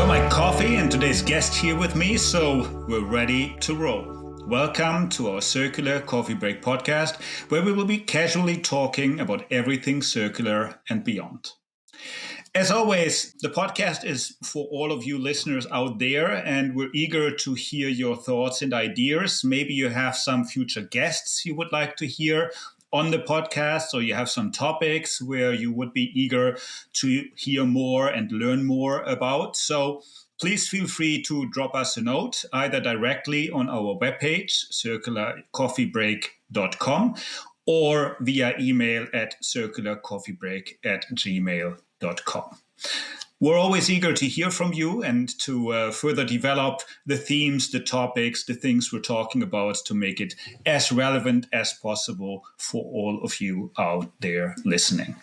Got my coffee and today's guest here with me, so we're ready to roll. Welcome to our Circular Coffee Break podcast, where we will be casually talking about everything circular and beyond. As always, the podcast is for all of you listeners out there, and we're eager to hear your thoughts and ideas. Maybe you have some future guests you would like to hear on the podcast, or you have some topics where you would be eager to hear more and learn more about. So please feel free to drop us a note, either directly on our webpage, circularcoffeebreak.com, or via email at circularcoffeebreak@gmail.com. We're always eager to hear from you and to further develop the themes, the topics, the things we're talking about to make it as relevant as possible for all of you out there listening.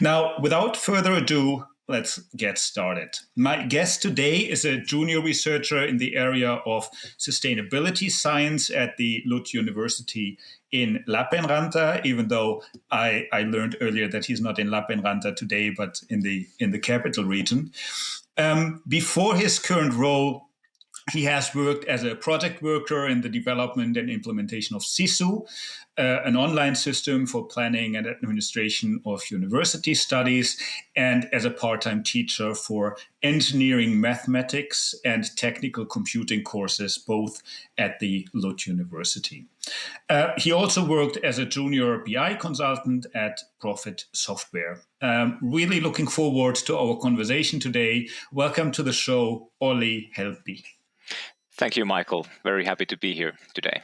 Now, without further ado, let's get started. My guest today is a junior researcher in the area of sustainability science at the Lund University in Lappeenranta, even though I learned earlier that he's not in Lappeenranta today, but in the capital region. Before his current role, he has worked as a project worker in the development and implementation of SISU, an online system for planning and administration of university studies, and as a part-time teacher for engineering, mathematics, and technical computing courses, both at the Lund University. He also worked as a junior BI consultant at Profit Software. Really looking forward to our conversation today. Welcome to the show, Olli Helppi. Thank you, Michael. Very happy to be here today.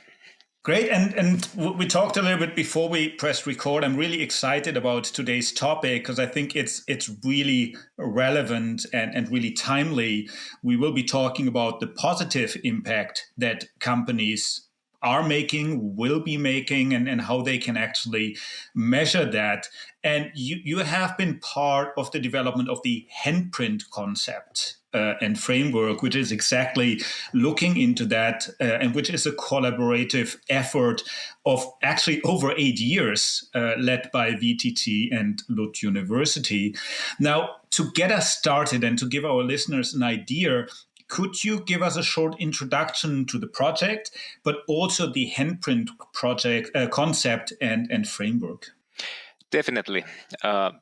Great. And we talked a little bit before we pressed record. I'm really excited about today's topic because I think it's really relevant and really timely. We will be talking about the positive impact that companies are making, will be making, and how they can actually measure that. And you have been part of the development of the Handprint concept and framework, which is exactly looking into that, and which is a collaborative effort of actually over 8 years, led by VTT and Lund University. Now, to get us started and to give our listeners an idea, could you give us a short introduction to the project, but also the Handprint project concept and framework? Definitely.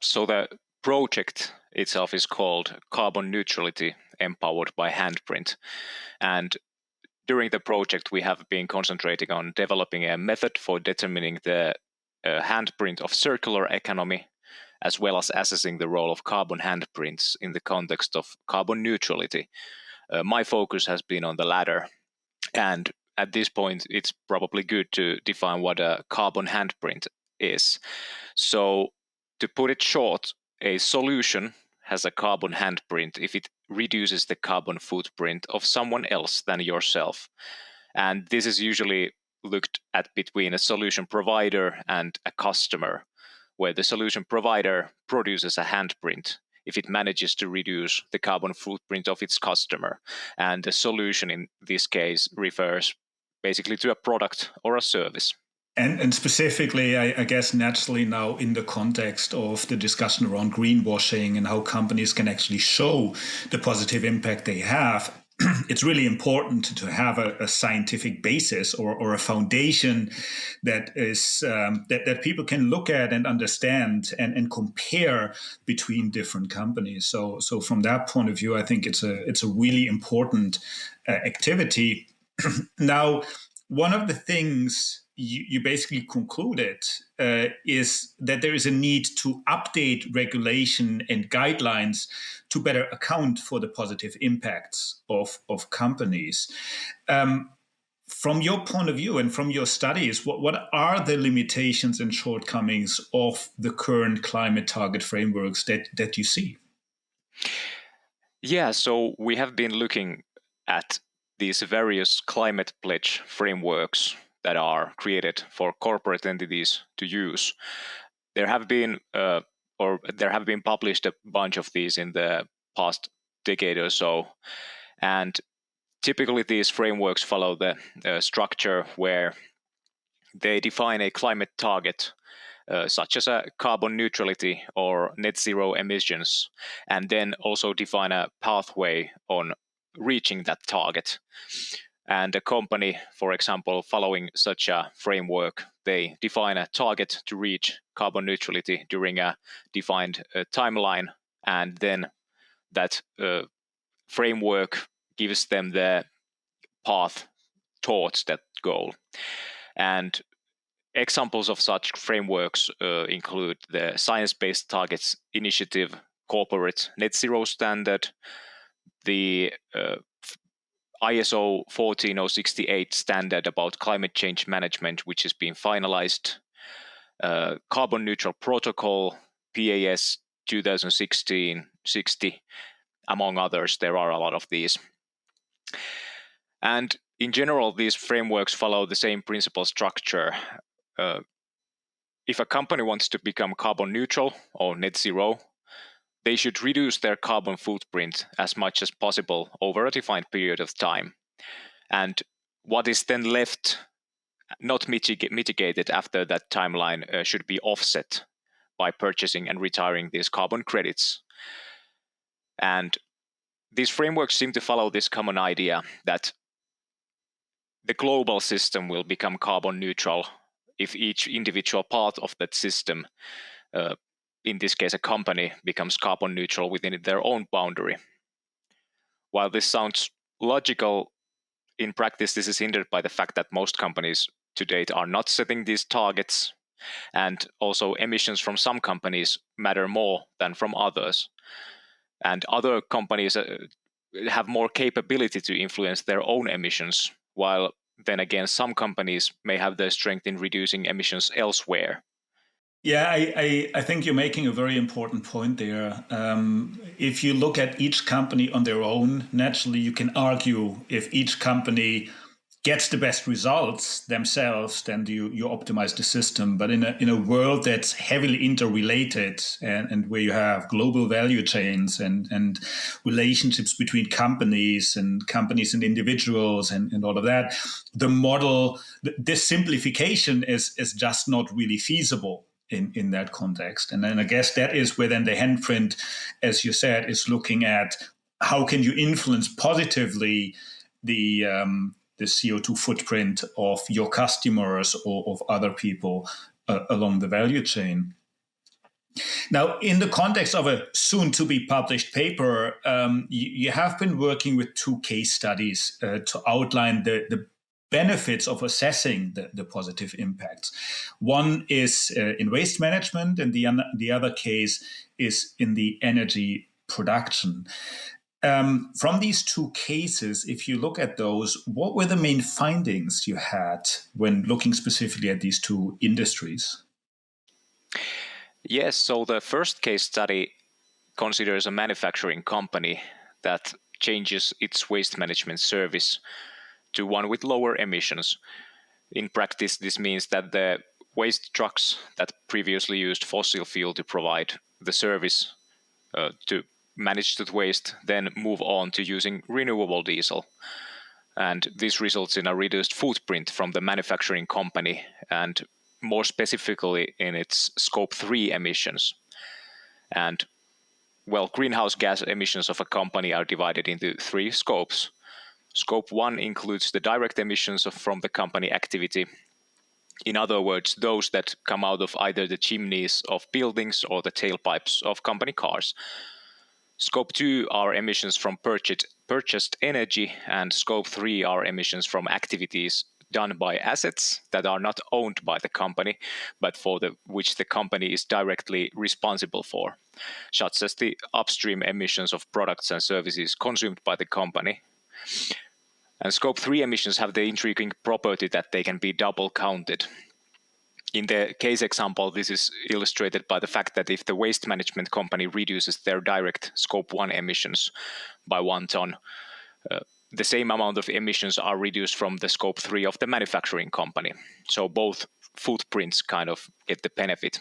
So the project itself is called Carbon Neutrality Empowered by Handprint. And during the project, we have been concentrating on developing a method for determining the handprint of circular economy, as well as assessing the role of carbon handprints in the context of carbon neutrality. My focus has been on the latter, and at this point, it's probably good to define what a carbon handprint is. So, to put it short, a solution has a carbon handprint if it reduces the carbon footprint of someone else than yourself. And this is usually looked at between a solution provider and a customer, where the solution provider produces a handprint if it manages to reduce the carbon footprint of its customer. And the solution in this case refers basically to a product or a service. And specifically, I guess naturally now in the context of the discussion around greenwashing and how companies can actually show the positive impact they have, it's really important to have a scientific basis or a foundation that is that people can look at and understand and compare between different companies. So from that point of view, I think it's a really important activity. Now, one of the things you basically concluded is that there is a need to update regulation and guidelines to better account for the positive impacts of companies. From your point of view and from your studies, what are the limitations and shortcomings of the current climate target frameworks that you see? Yeah, so we have been looking at these various climate pledge frameworks that are created for corporate entities to use. There have been published a bunch of these in the past decade or so, and typically these frameworks follow the structure where they define a climate target such as a carbon neutrality or net zero emissions, and then also define a pathway on reaching that target. And a company, for example, following such a framework, they define a target to reach carbon neutrality during a defined timeline, and then that framework gives them the path towards that goal. And examples of such frameworks include the Science Based Targets Initiative Corporate Net Zero Standard, the ISO 14068 standard about climate change management, which is being finalized, Carbon Neutral Protocol, PAS 2016-60, among others. There are a lot of these. And in general, these frameworks follow the same principle structure. If a company wants to become carbon neutral or net zero, they should reduce their carbon footprint as much as possible over a defined period of time. And what is then left, not mitigated after that timeline, should be offset by purchasing and retiring these carbon credits. And these frameworks seem to follow this common idea that the global system will become carbon neutral if each individual part of that system, in this case a company, becomes carbon neutral within their own boundary. While this sounds logical, in practice this is hindered by the fact that most companies to date are not setting these targets, and also emissions from some companies matter more than from others. And other companies have more capability to influence their own emissions, while then again some companies may have their strength in reducing emissions elsewhere. Yeah, I think you're making a very important point there. If you look at each company on their own, naturally you can argue if each company gets the best results themselves, then you optimize the system. But in a world that's heavily interrelated and where you have global value chains and relationships between companies and individuals and all of that, the model, this simplification is just not really feasible in that context. And then I guess that is where then the handprint, as you said, is looking at how can you influence positively the CO2 footprint of your customers or of other people along the value chain. Now, in the context of a soon-to-be published paper, you have been working with 2 case studies to outline the benefits of assessing the positive impacts. One is in waste management, and the other case is in the energy production. From these 2 cases, if you look at those, what were the main findings you had when looking specifically at these 2 industries? Yes, so the first case study considers a manufacturing company that changes its waste management service to one with lower emissions. In practice, this means that the waste trucks that previously used fossil fuel to provide the service to manage the waste then move on to using renewable diesel. And this results in a reduced footprint from the manufacturing company, and more specifically in its scope 3 emissions. And well, greenhouse gas emissions of a company are divided into 3 scopes. Scope 1 includes the direct emissions from the company activity. In other words, those that come out of either the chimneys of buildings or the tailpipes of company cars. Scope 2 are emissions from purchased energy, and Scope 3 are emissions from activities done by assets that are not owned by the company, but for which the company is directly responsible for, such as the upstream emissions of products and services consumed by the company. And Scope 3 emissions have the intriguing property that they can be double counted. In the case example, this is illustrated by the fact that if the waste management company reduces their direct Scope 1 emissions by 1 ton, the same amount of emissions are reduced from the Scope 3 of the manufacturing company. So both footprints kind of get the benefit.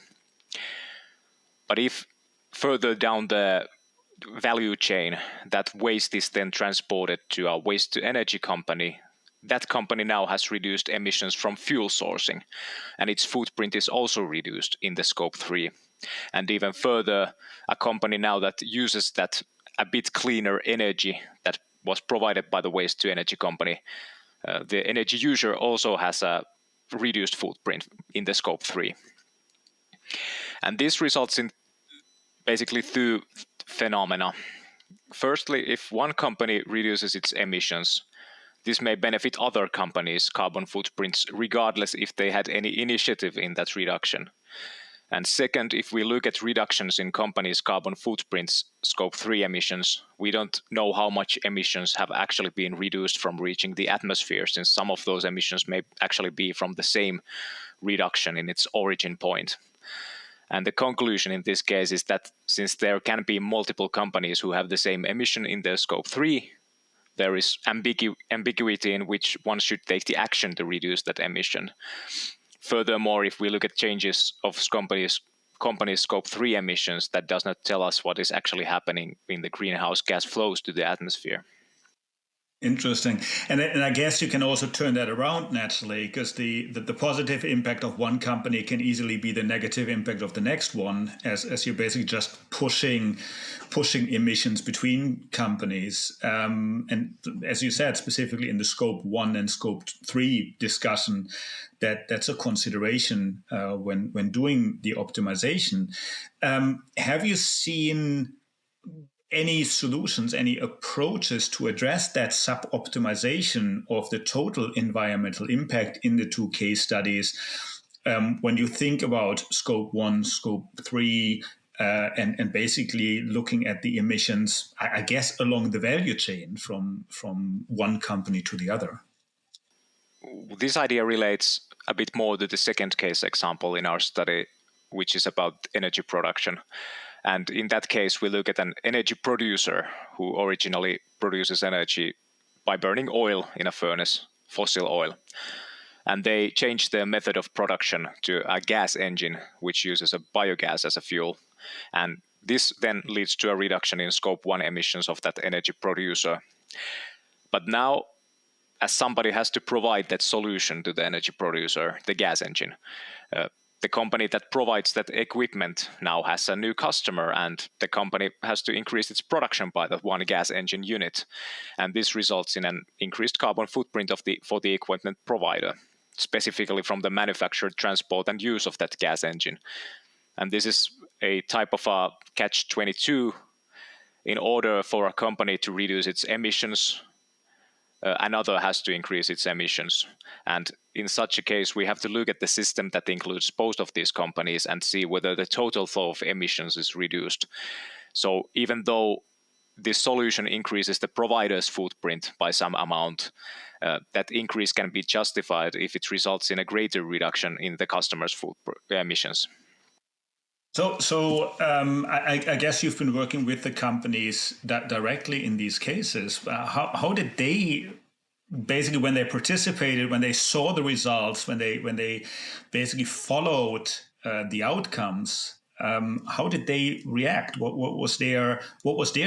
But if further down the value chain that waste is then transported to a waste to energy company, that company now has reduced emissions from fuel sourcing, and its footprint is also reduced in the scope 3. And even further, a company now that uses that a bit cleaner energy that was provided by the waste to energy company, the energy user also has a reduced footprint in the scope 3. And this results in basically two phenomena. Firstly, if one company reduces its emissions, this may benefit other companies' carbon footprints regardless if they had any initiative in that reduction. And second, if we look at reductions in companies' carbon footprints, scope 3 emissions, we don't know how much emissions have actually been reduced from reaching the atmosphere, since some of those emissions may actually be from the same reduction in its origin point. And the conclusion in this case is that since there can be multiple companies who have the same emission in their scope 3, there is ambiguity in which one should take the action to reduce that emission. Furthermore, if we look at changes of companies' scope 3 emissions, that does not tell us what is actually happening in the greenhouse gas flows to the atmosphere. Interesting. And I guess you can also turn that around naturally, because the positive impact of one company can easily be the negative impact of the next one, as you're basically just pushing emissions between companies. And as you said, specifically in the scope 1 and scope 3 discussion, that's a consideration when doing the optimization. Have you seen any solutions, any approaches to address that sub-optimization of the total environmental impact in the two case studies? When you think about scope 1, scope 3, and basically looking at the emissions, I guess, along the value chain from one company to the other. This idea relates a bit more to the second case example in our study, which is about energy production. And in that case, we look at an energy producer who originally produces energy by burning oil in a furnace, fossil oil. And they changed their method of production to a gas engine, which uses a biogas as a fuel. And this then leads to a reduction in scope 1 emissions of that energy producer. But now, as somebody has to provide that solution to the energy producer, the gas engine, the company that provides that equipment now has a new customer, and the company has to increase its production by that one gas engine unit. And this results in an increased carbon footprint for the equipment provider, specifically from the manufacture, transport, and use of that gas engine. And this is a type of a catch-22. In order for a company to reduce its emissions, another has to increase its emissions. And in such a case, we have to look at the system that includes both of these companies and see whether the total flow of emissions is reduced. So even though this solution increases the provider's footprint by some amount, that increase can be justified if it results in a greater reduction in the customer's emissions. So I guess you've been working with the companies that directly in these cases. How did they basically, when they participated, when they saw the results, when they basically followed the outcomes, how did they react? What was their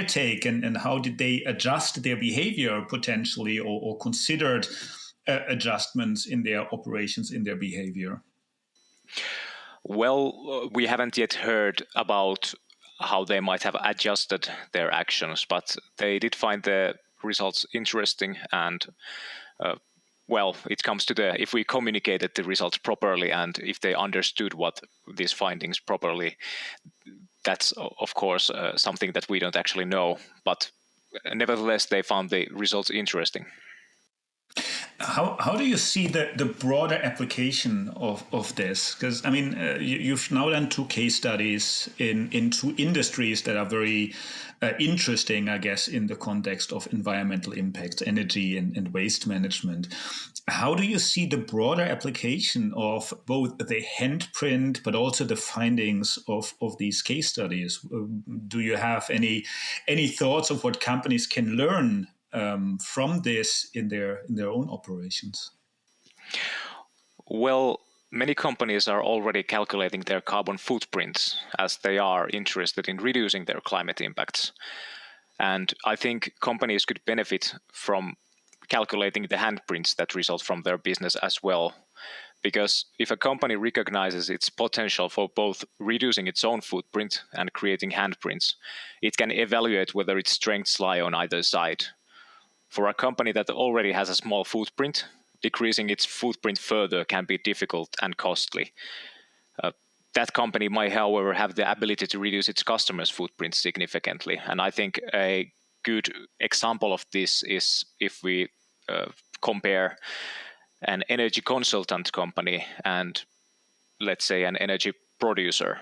take, and how did they adjust their behavior potentially, or considered adjustments in their operations, in their behavior? Well, we haven't yet heard about how they might have adjusted their actions, but they did find the results interesting. And it comes to if we communicated the results properly and if they understood what these findings properly, that's of course something that we don't actually know. But nevertheless, they found the results interesting. How do you see the broader application of this? Because I mean, you've now done two case studies in two industries that are very interesting, I guess, in the context of environmental impacts, energy and waste management. How do you see the broader application of both the handprint but also the findings of these case studies? Do you have any thoughts of what companies can learn from this in their own operations? Well, many companies are already calculating their carbon footprints as they are interested in reducing their climate impacts. And I think companies could benefit from calculating the handprints that result from their business as well. Because if a company recognizes its potential for both reducing its own footprint and creating handprints, it can evaluate whether its strengths lie on either side. For a company that already has a small footprint, decreasing its footprint further can be difficult and costly. That company might, however, have the ability to reduce its customers' footprint significantly. And I think a good example of this is if we compare an energy consultant company and, let's say, an energy producer.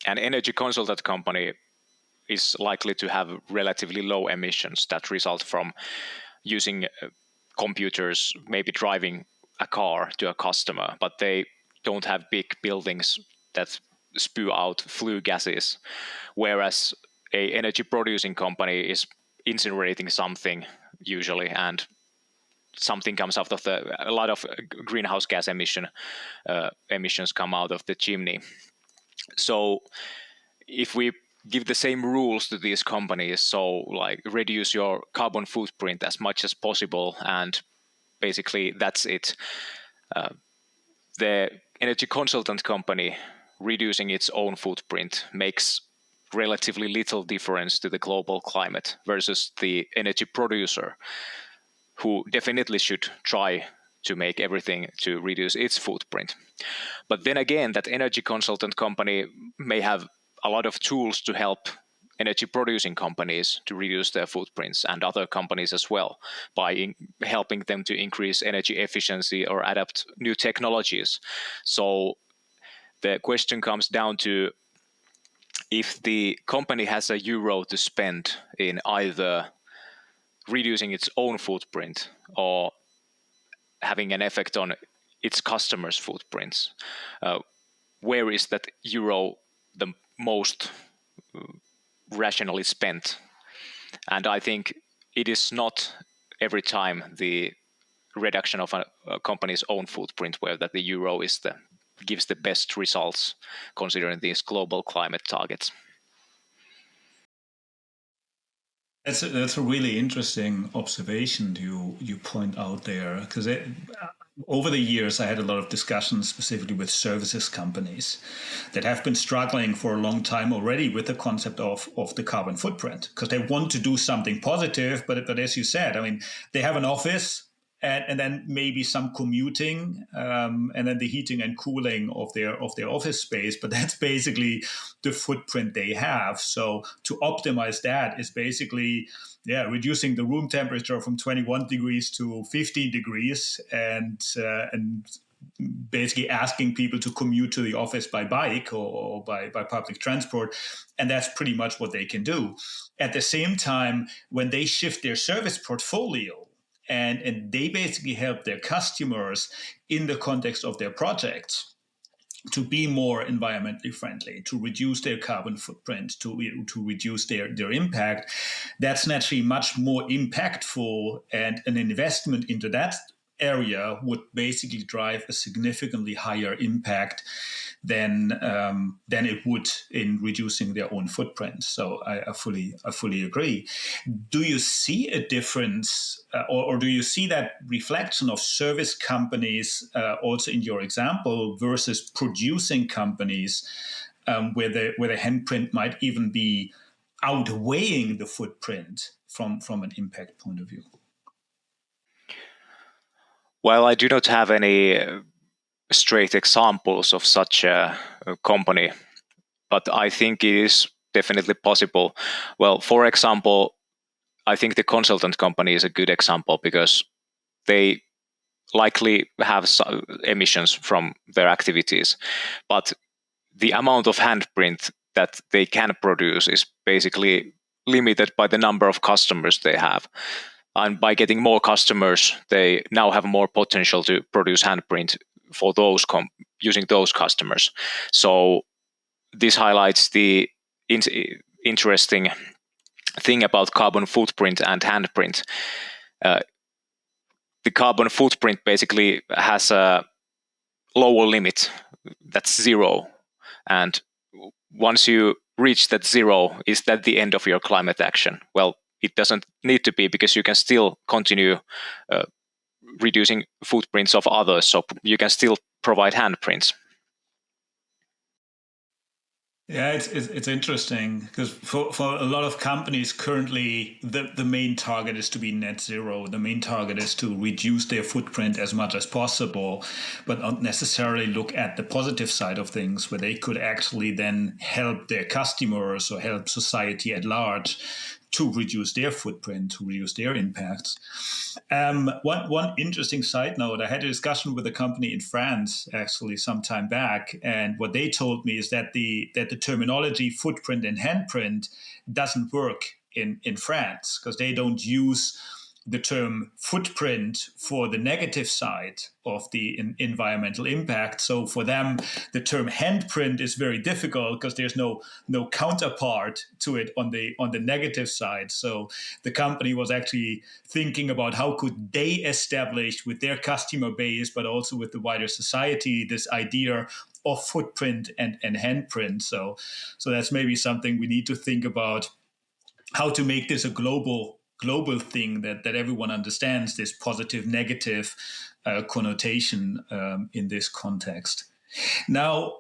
An energy consultant company is likely to have relatively low emissions that result from using computers, maybe driving a car to a customer, but they don't have big buildings that spew out flue gases, whereas a energy producing company is incinerating something usually, and something comes out of a lot of greenhouse gas emissions come out of the chimney. So if we give the same rules to these companies, so like reduce your carbon footprint as much as possible, and basically that's it. The energy consultant company reducing its own footprint makes relatively little difference to the global climate versus the energy producer, who definitely should try to make everything to reduce its footprint. But then again, that energy consultant company may have a lot of tools to help energy producing companies to reduce their footprints, and other companies as well, by helping them to increase energy efficiency or adapt new technologies. So the question comes down to, if the company has a euro to spend in either reducing its own footprint or having an effect on its customers' footprints, where is that euro the most rationally spent? And I think it is not every time the reduction of a company's own footprint where that the euro gives the best results considering these global climate targets. That's a really interesting observation you point out there, because over the years I had a lot of discussions specifically with services companies that have been struggling for a long time already with the concept of the carbon footprint, because they want to do something positive, but as you said, I mean, they have an office. And then maybe some commuting, and then the heating and cooling of their office space. But that's basically the footprint they have. So to optimize that is basically, reducing the room temperature from 21 degrees to 15 degrees, and basically asking people to commute to the office by bike or by public transport. And that's pretty much what they can do. At the same time, when they shift their service portfolio, and they basically help their customers in the context of their projects to be more environmentally friendly, to reduce their carbon footprint, to reduce their impact. That's naturally much more impactful, and an investment into that area would basically drive a significantly higher impact than it would in reducing their own footprint. So I fully agree. Do you see a difference, or do you see that reflection of service companies also in your example versus producing companies, where the handprint might even be outweighing the footprint from an impact point of view? Well, I do not have any straight examples of such a company, but I think it is definitely possible. Well, for example, I think the consultant company is a good example, because they likely have emissions from their activities, but the amount of handprint that they can produce is basically limited by the number of customers they have. And by getting more customers, they now have more potential to produce handprint for those using those customers. So this highlights the interesting thing about carbon footprint and handprint. The carbon footprint basically has a lower limit, that's zero. And once you reach that zero, is that the end of your climate action? Well, it doesn't need to be, because you can still continue reducing footprints of others, so you can still provide handprints. Yeah, it's interesting because for a lot of companies currently the main target is to be net zero. The main target is to reduce their footprint as much as possible, but not necessarily look at the positive side of things where they could actually then help their customers or help society at large to reduce their footprint, to reduce their impacts. One interesting side note: I had a discussion with a company in France actually some time back, and what they told me is that the terminology footprint and handprint doesn't work in France because they don't use the term footprint for the negative side of the environmental impact. So for them, the term handprint is very difficult because there's no counterpart to it on the negative side. So the company was actually thinking about how could they establish with their customer base, but also with the wider society, this idea of footprint and handprint. So that's maybe something we need to think about, how to make this a global thing that everyone understands this positive negative connotation in this context. Now,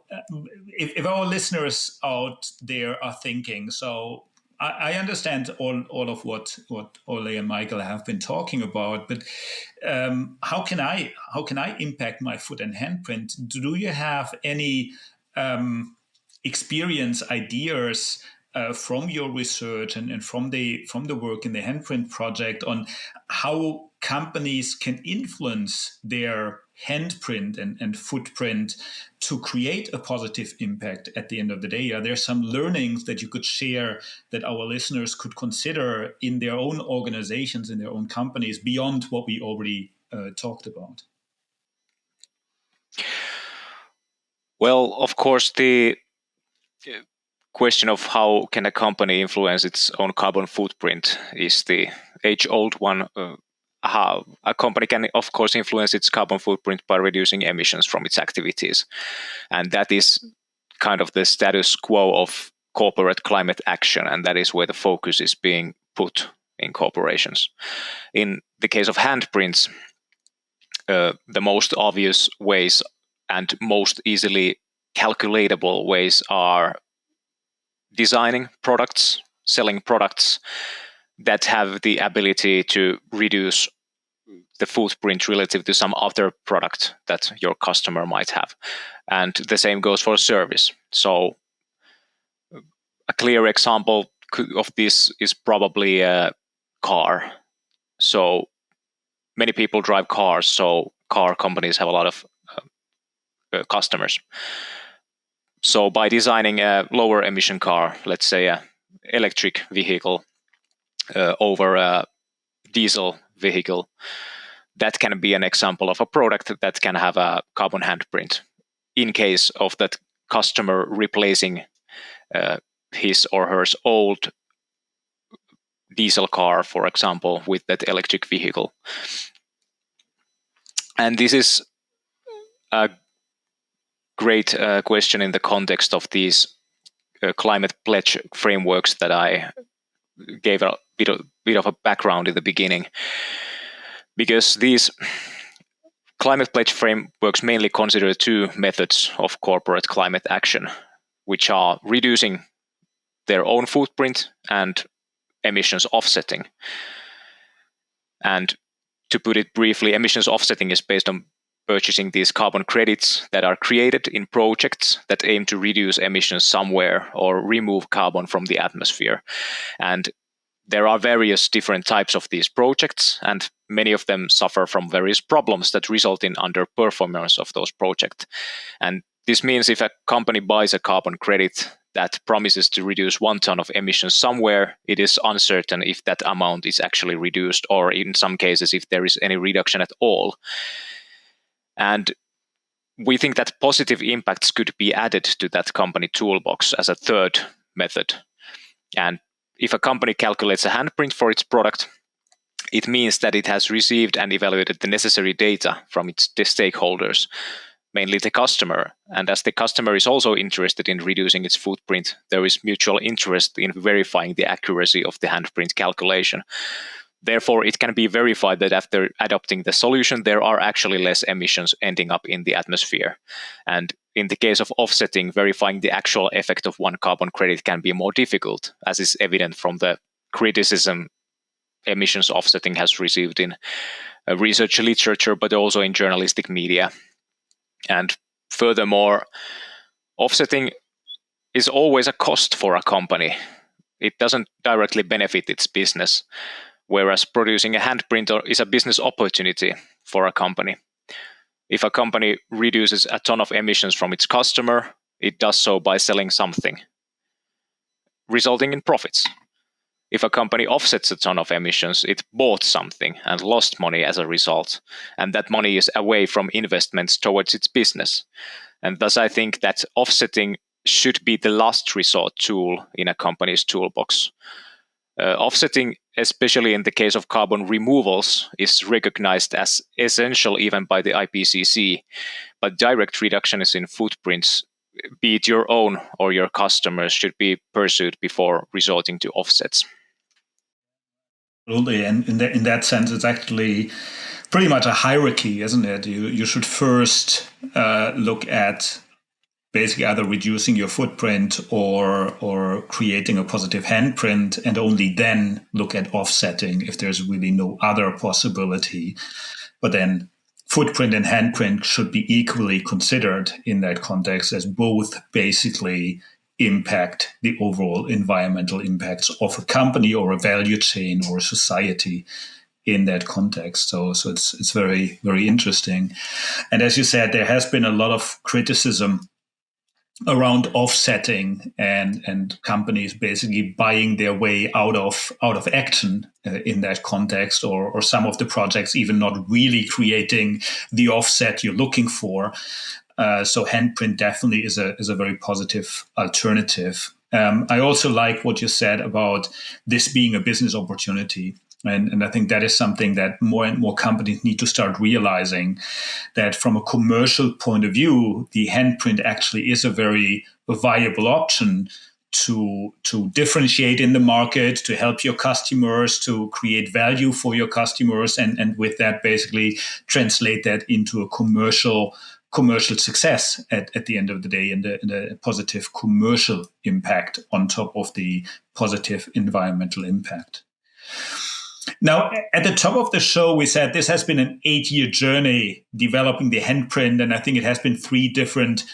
if our listeners out there are thinking, so I understand all of what Olli and Michael have been talking about, but how can I impact my foot and handprint? Do you have any experience, ideas from your research and from the work in the Handprint project on how companies can influence their handprint and footprint to create a positive impact at the end of the day? Are there some learnings that you could share that our listeners could consider in their own organizations, in their own companies, beyond what we already talked about? Well, of course, the question of how can a company influence its own carbon footprint is the age-old one. How a company can, of course, influence its carbon footprint by reducing emissions from its activities. And that is kind of the status quo of corporate climate action, and that is where the focus is being put in corporations. In the case of handprints, the most obvious ways and most easily calculatable ways are designing products, selling products that have the ability to reduce the footprint relative to some other product that your customer might have. And the same goes for service. So a clear example of this is probably a car. So many people drive cars, so car companies have a lot of customers. So by designing a lower emission car, let's say a electric vehicle over a diesel vehicle, that can be an example of a product that can have a carbon handprint in case of that customer replacing his or her old diesel car, for example, with that electric vehicle. And this is a great question in the context of these climate pledge frameworks that I gave a bit of a background in the beginning, because these climate pledge frameworks mainly consider two methods of corporate climate action, which are reducing their own footprint and emissions offsetting. And to put it briefly, emissions offsetting is based on purchasing these carbon credits that are created in projects that aim to reduce emissions somewhere or remove carbon from the atmosphere. And there are various different types of these projects, and many of them suffer from various problems that result in underperformance of those projects. And this means if a company buys a carbon credit that promises to reduce 1 ton of emissions somewhere, it is uncertain if that amount is actually reduced, or in some cases, if there is any reduction at all. And we think that positive impacts could be added to that company toolbox as a third method. And if a company calculates a handprint for its product, it means that it has received and evaluated the necessary data from its stakeholders, mainly the customer. And as the customer is also interested in reducing its footprint, there is mutual interest in verifying the accuracy of the handprint calculation. Therefore, it can be verified that after adopting the solution, there are actually less emissions ending up in the atmosphere. And in the case of offsetting, verifying the actual effect of one carbon credit can be more difficult, as is evident from the criticism emissions offsetting has received in research literature, but also in journalistic media. And furthermore, offsetting is always a cost for a company. It doesn't directly benefit its business, whereas producing a handprint is a business opportunity for a company. If a company reduces a ton of emissions from its customer, it does so by selling something, resulting in profits. If a company offsets a ton of emissions, it bought something and lost money as a result, and that money is away from investments towards its business. And thus I think that offsetting should be the last resort tool in a company's toolbox. Offsetting, especially in the case of carbon removals, is recognized as essential even by the IPCC, but direct reductions in footprints, be it your own or your customers, should be pursued before resorting to offsets. Absolutely, and in that sense, it's actually pretty much a hierarchy, isn't it? You should first look at basically either reducing your footprint or creating a positive handprint, and only then look at offsetting if there's really no other possibility. But then footprint and handprint should be equally considered in that context, as both basically impact the overall environmental impacts of a company or a value chain or a society in that context. So it's very, very interesting. And as you said, there has been a lot of criticism around offsetting and companies basically buying their way out of action in that context, or some of the projects even not really creating the offset you're looking for. So handprint definitely is a very positive alternative. I also like what you said about this being a business opportunity. And I think that is something that more and more companies need to start realizing, that from a commercial point of view, the handprint actually is a very viable option to differentiate in the market, to help your customers, to create value for your customers, and with that basically translate that into a commercial success at the end of the day, and a positive commercial impact on top of the positive environmental impact. Now, at the top of the show, we said this has been an 8-year journey developing the handprint, and I think it has been 3 different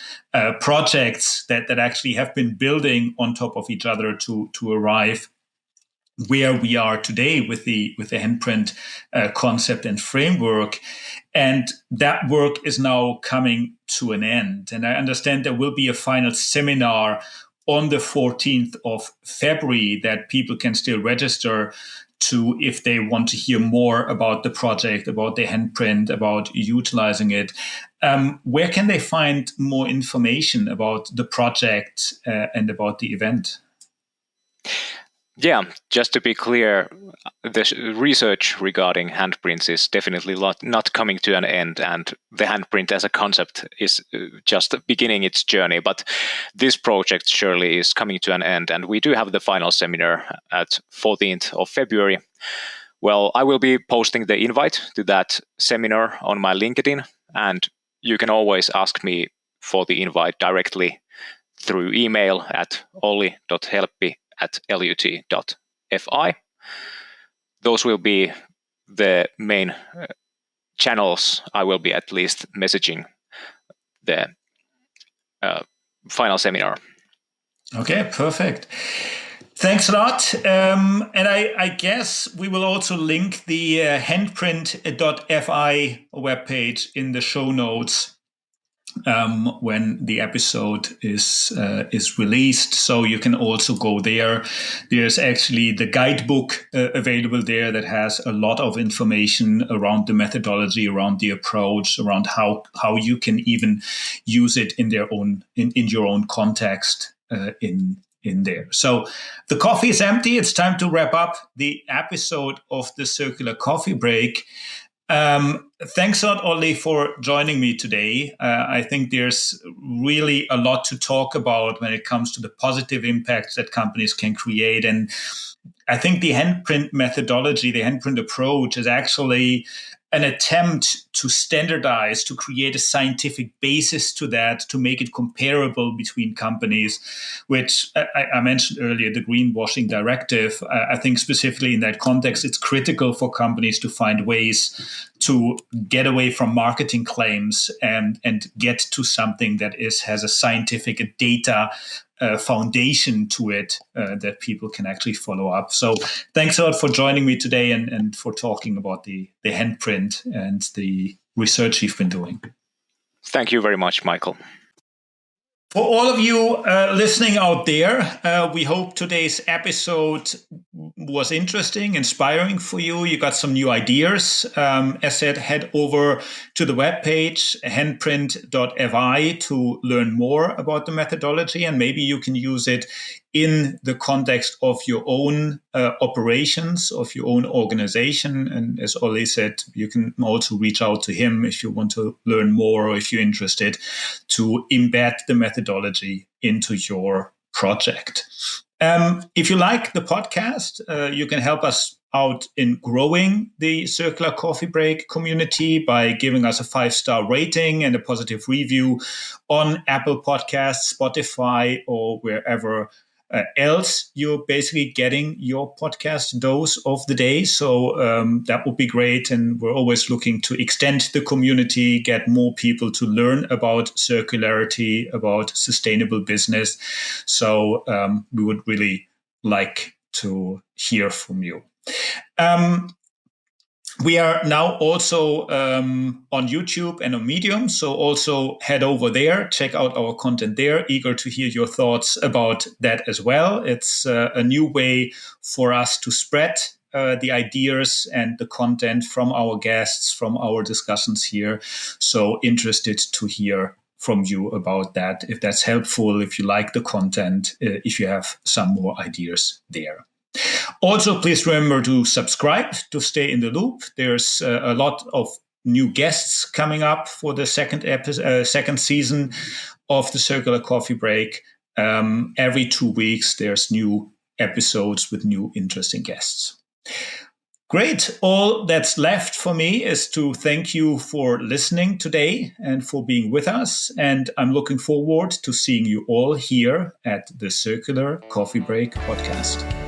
projects that actually have been building on top of each other to arrive where we are today with the handprint concept and framework. And that work is now coming to an end. And I understand there will be a final seminar on the 14th of February that people can still register to, if they want to hear more about the project, about the handprint, about utilizing it. Where can they find more information about the project and about the event? Yeah, just to be clear, the research regarding handprints is definitely not coming to an end, and the handprint as a concept is just beginning its journey. But this project surely is coming to an end, and we do have the final seminar at 14th of February. Well, I will be posting the invite to that seminar on my LinkedIn, and you can always ask me for the invite directly through email at olli.helppi@lut.fi. Those will be the main channels I will be at least messaging the final seminar. Okay, perfect. Thanks a lot. And I guess we will also link the handprint.fi webpage in the show notes when the episode is released, so you can also go there. There's actually the guidebook available there that has a lot of information around the methodology, around the approach, around how you can even use it in your own context in there. So the coffee is empty. It's time to wrap up the episode of the Circular Coffee Break. Thanks a lot, Olli, for joining me today. I think there's really a lot to talk about when it comes to the positive impacts that companies can create. And I think the handprint methodology, the handprint approach is actually an attempt to standardize, to create a scientific basis to that, to make it comparable between companies, which I mentioned earlier, the greenwashing directive. I think specifically in that context, it's critical for companies to find ways to get away from marketing claims and get to something that has a scientific data foundation to it that people can actually follow up. So thanks a lot for joining me today and for talking about the handprint and the research you've been doing. Thank you very much, Michael. For all of you listening out there, we hope today's episode was interesting, inspiring for you. You got some new ideas. As said, head over to the webpage, handprint.fi, to learn more about the methodology, and maybe you can use it in the context of your own operations, of your own organization. And as Olli said, you can also reach out to him if you want to learn more or if you're interested to embed the methodology into your project. If you like the podcast, you can help us out in growing the Circular Coffee Break community by giving us a 5-star rating and a positive review on Apple Podcasts, Spotify, or wherever else you're basically getting your podcast dose of the day. So that would be great. And we're always looking to extend the community, get more people to learn about circularity, about sustainable business. So we would really like to hear from you. We are now also on YouTube and on Medium, so also head over there, check out our content there. Eager to hear your thoughts about that as well. It's a new way for us to spread the ideas and the content from our guests, from our discussions here. So interested to hear from you about that, if that's helpful, if you like the content, if you have some more ideas there. Also, please remember to subscribe to stay in the loop. There's a lot of new guests coming up for the second season of the Circular Coffee Break. Every 2 weeks, there's new episodes with new interesting guests. Great. All that's left for me is to thank you for listening today and for being with us. And I'm looking forward to seeing you all here at the Circular Coffee Break podcast.